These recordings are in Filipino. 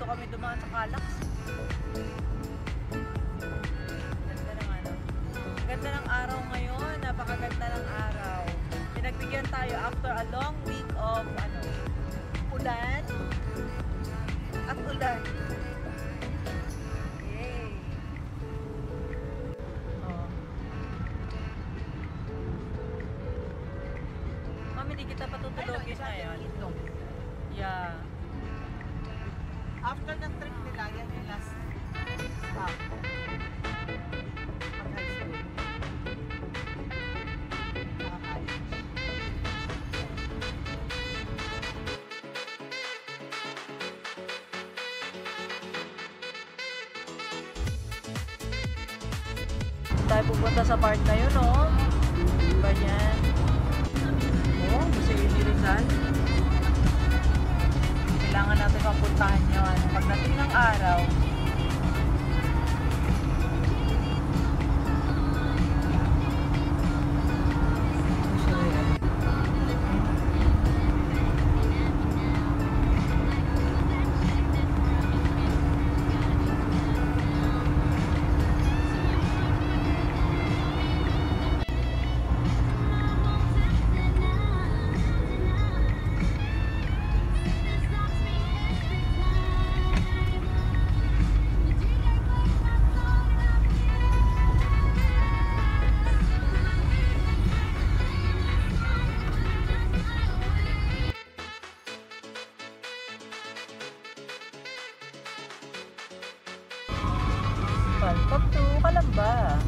dito kami dumaan sa Calax. Ganda ng ano. Ganda ng araw ngayon. Napakaganda ng araw. Pinagbigyan tayo after a long week of ano, ulan at ulan. Yay! Oh. Mami, di kita patutulogin na yan. Yeah. After ng trip nila, yan yung last stop. Pag high school. Tayo pupunta sa part na yun, oh. Diba yan? Oh, gusto yun ni Rizal. Kailangan natin mapuntahan yun. Pagdating ng araw, welcome to Calamba.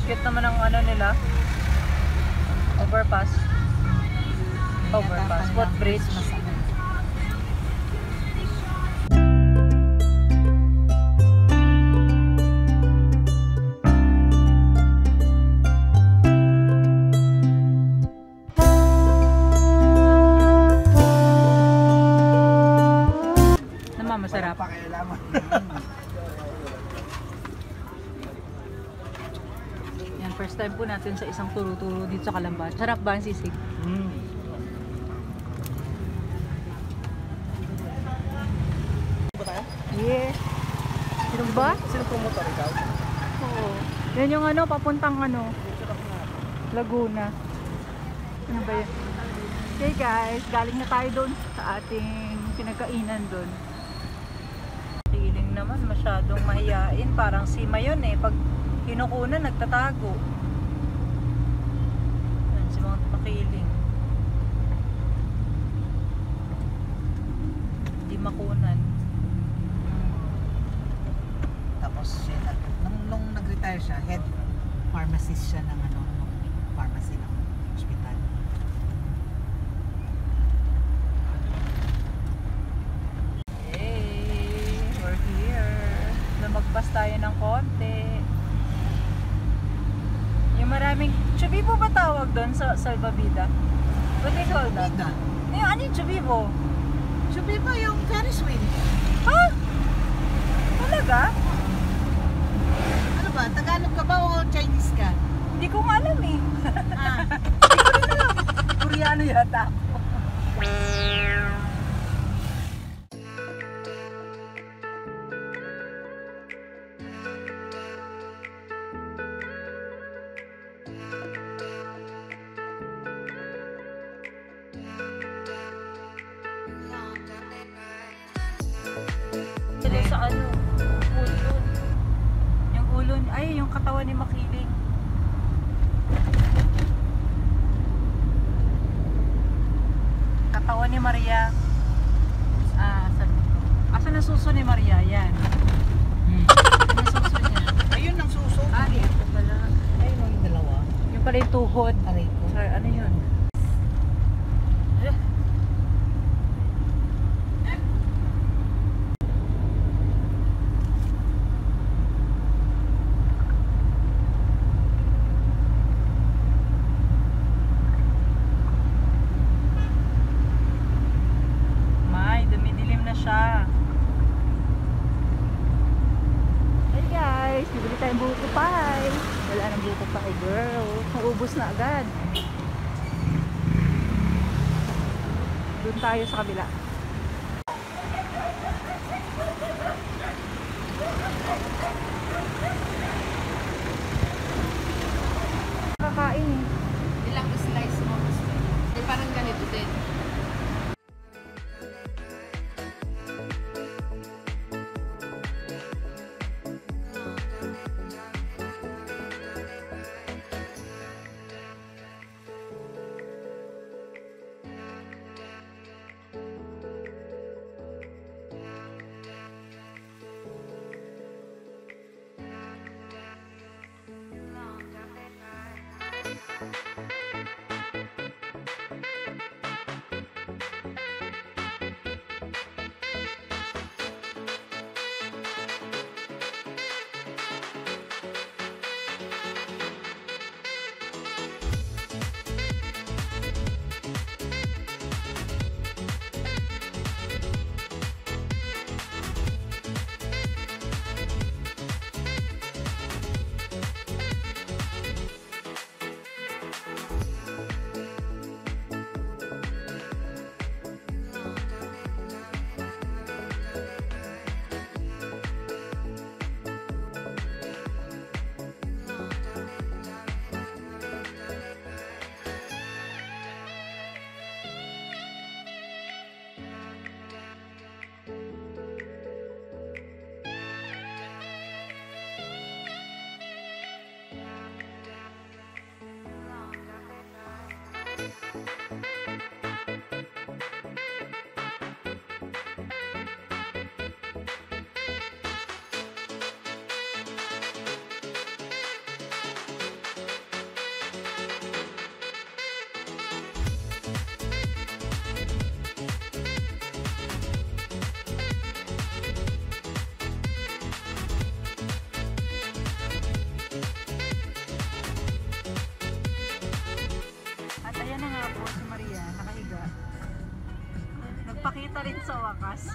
Cute naman ang ano nila. Overpass. Overpass. Footbridge. Naman masarap. Pakialaman. First time po natin sa isang turo-turo dito sa Calamba. Sarap ba ang sisig? Yeah. Sino ba? Sino promotor ikaw? Oo. Yan yung ano, papuntang ano, Laguna. Ano ba yun? Okay guys, galing na tayo doon sa ating pinagkainan doon. Feeling naman masyadong mahiyain. Parang si Mayon eh. Pag kinukunan, nagtatago. Yan, si mga pakiling. Hindi makunan. Tapos siya, nung nag-retire siya, head pharmacist siya ng ano, pharmacy ng hospital. Hey, we're here. Lumagpas tayo ng konti. Yung maraming, Chubibo ba tawag doon sa Salvavida? What do you call that? Bida. Ano yung Chubibo? Sabi ba yung Ferris wheel? Ha? Talaga? Ano ba? Tagalog ka ba o Chinese ka? Hindi ko nga alam eh. Ah. Hindi ko rin alam. Koreano yata ako. Sa ano, ulo. Yung ulo, ay yung katawan ni Makiling. Katawan ni Maria. Asa na suso ni Maria? Yan. Ano suso niya? Ayun ang suso. Ito pala. Ayun ang dalawa. pala yung tuhod. Aray ko. Sorry, ano yun? May, dumidilim na siya. Hey guys, bibili tayong buko pie. Wala nang buko pie, girl. Maubos na agad. Doon tayo sa kabila. Kakain eh. Ilang slice mo gusto? Parang ganito din. Pakita rin sa wakas.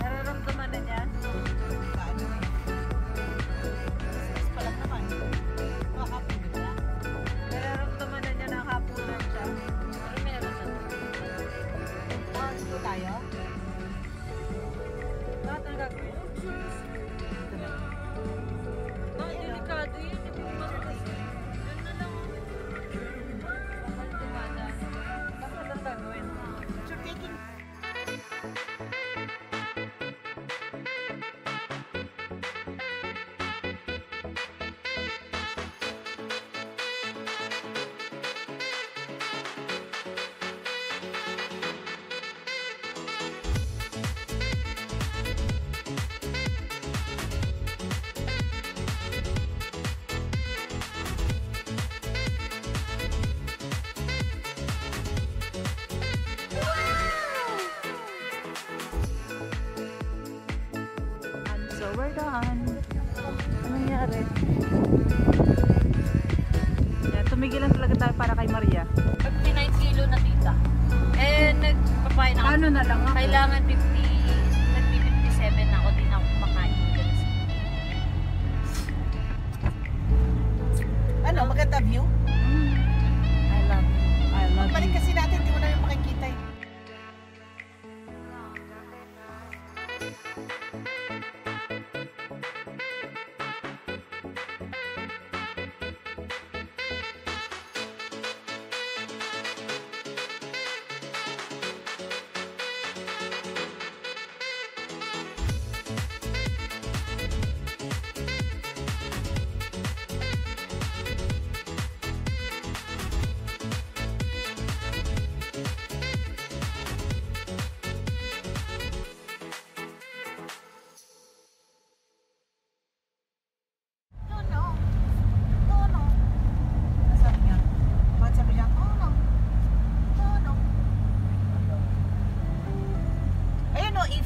Nararamdaman na niya? Ano eh. Business pa lang naman. Happy ba na? Nararamdaman na niya na hapunan siya. Pero meron na. Dito tayo? Lahat ang gagawin. Dito na. Delikado yun. Yun na lang. Bakal dumada. Bakit ang gagawin? Picture taking. And so we're done. Anong nangyari? Yan, tumigilan talaga tayo para kay Maria. 59 kilo na tita. Eh, nagpapay na ako. Ano na lang ako? Kailangan 50, nagpi-57 na ako, di na ako kumakain. Ano, maganda view? I love you. I love Balik you. kasi natin, di mo na yung makikita eh.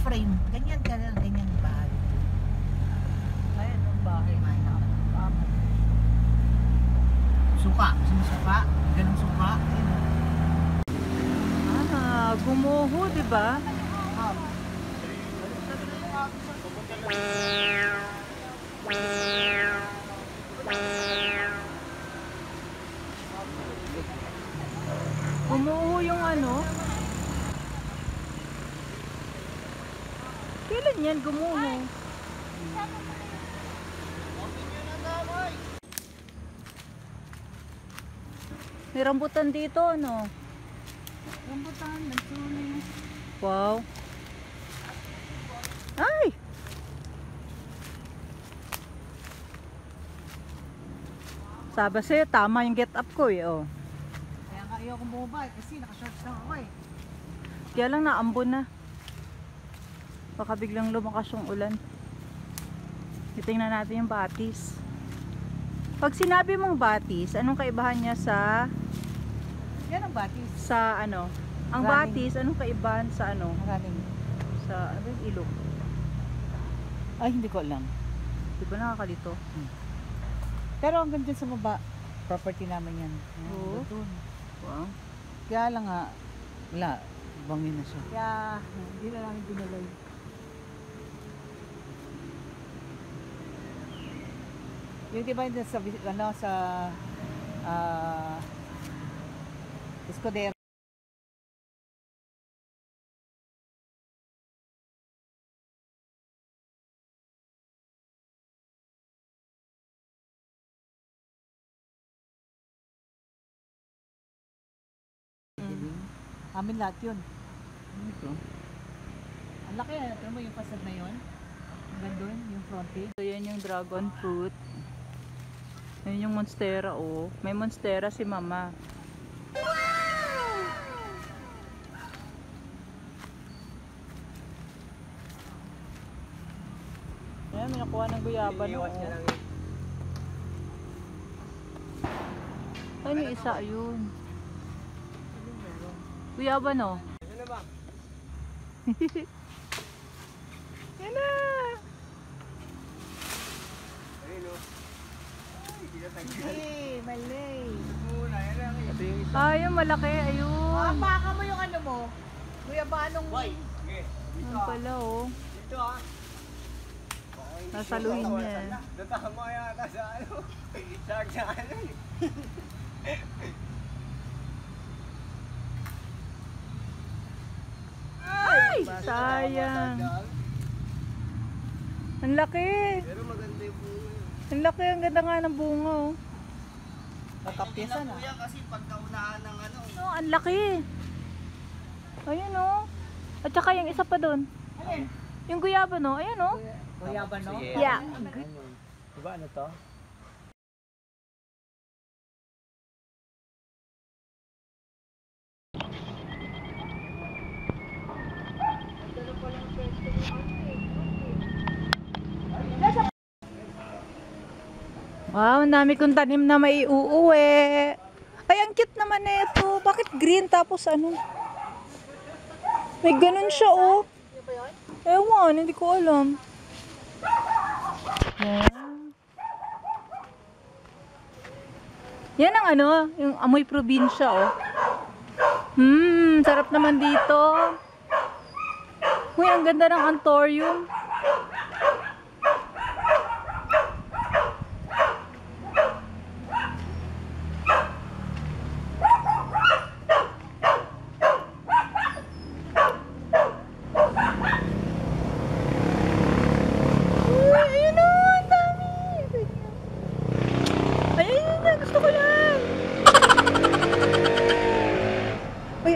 frame. Ganyan ka lang, ganyan bahay. Ayan ang bahay. Suka. Gusto mo suka? Ganang suka. Gumuho, di ba? Gumuho yung ano? Kailan yan gumuho? May rambutan dito, ano? Rambutan, nagsunin. Wow. Ay! Sabi sa'yo, tama yung get up ko eh, oh. Kaya nga ayoko bumaba kasi naka-shorts lang ako eh. Kaya lang naambon na. Baka biglang lumakas yung ulan. Titingnan natin yung batis. Pag sinabi mong batis, anong kaibahan niya sa Yan ang batis. ano? Ang Maraming- batis, anong kaibahan sa ano? Maraming. Sa ano yung ilog? Ay, hindi ko alam. Di ba nakakalito? Pero hanggang dyan sa baba, property namin yan. Oo. Doon. Wow. Kaya lang nga, wala. Bangin na siya. Kaya, hindi na namin dinalay. Yung diba yun sa, ano, sa, Escudero. Amin lahat yun. Ito. Ang laki, ito mo yung fasad na yun. Hanggang doon, yung frontage. So yan yung dragon fruit. Yan yung monstera, oh. May monstera si mama. Ayan, may nakuha ng guyaba, no? Ano yung isa? Ayun. Guyaba, no? Yan na! Hey, mali. Ayun, malaki. Ayun. Baka mo yung ano mo. Kuya ba anong... Ayun pala, oh. Nasaluhin niya. Natama yata sa ano. Sa ano eh. Ay, sayang. Ang laki. Pero maganda yung bunga. Ang laki, ang ganda nga ng bunga, oh. Kakapyesa na. Kuya kasi pagkaunahan ng ano. Oh, ang laki. Ayun, oh. At saka yung isa pa doon. Yung guyaba, no? Ayun, oh. Kuya ba no? Yeah. Diba ano to? Wow, ang dami kong tanim na may uuwi. Ay, ang cute naman nito. Bakit green tapos ano? May ganun siya, oh. Ewan, hindi ko alam. Yan ang ano, yung amoy probinsya, oh. Sarap naman dito. Uy, ang ganda ng Antorium.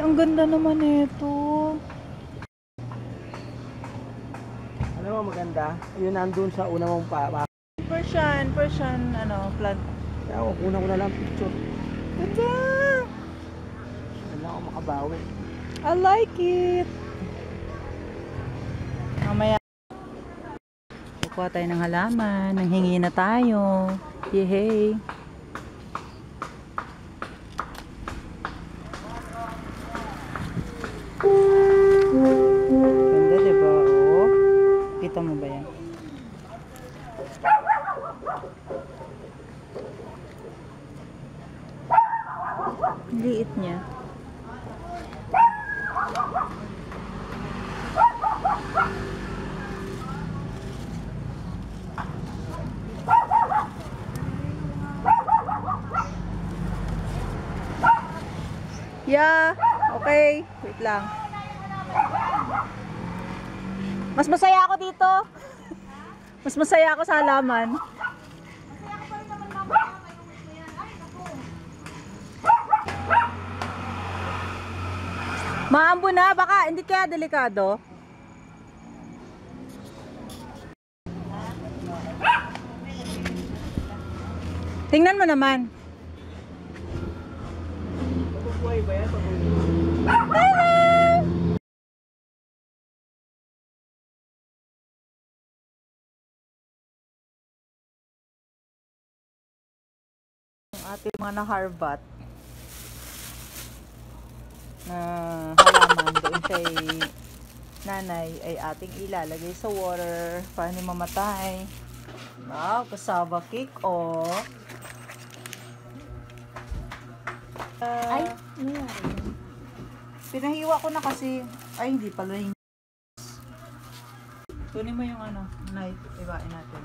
Ang ganda naman ito. Ano mo maganda? Yun nandun sa una mong Persian, ano, plant. Kaya ako, una ko na lang picture. Ganda! Wala ako makabawi. I like it. Mamaya. Kukuha tayo ng halaman. Nanghingi na tayo. Yehey. Ganda, diba? Yeah, okay. Wait lang. Mas masaya ako dito. Mas masaya ako sa halaman. Maambo na, baka hindi kaya delikado. Tingnan mo naman. Buhay ba yan? Ang ating mga na-harbat na halaman doon kay nanay ay ating ilalagay sa water para hindi mamatay. Wow, cassava cake, oh. Ay, nangyari. Pinahiwa ko na kasi, ay hindi pala yung kunin mo yung ano, knife, ibain natin.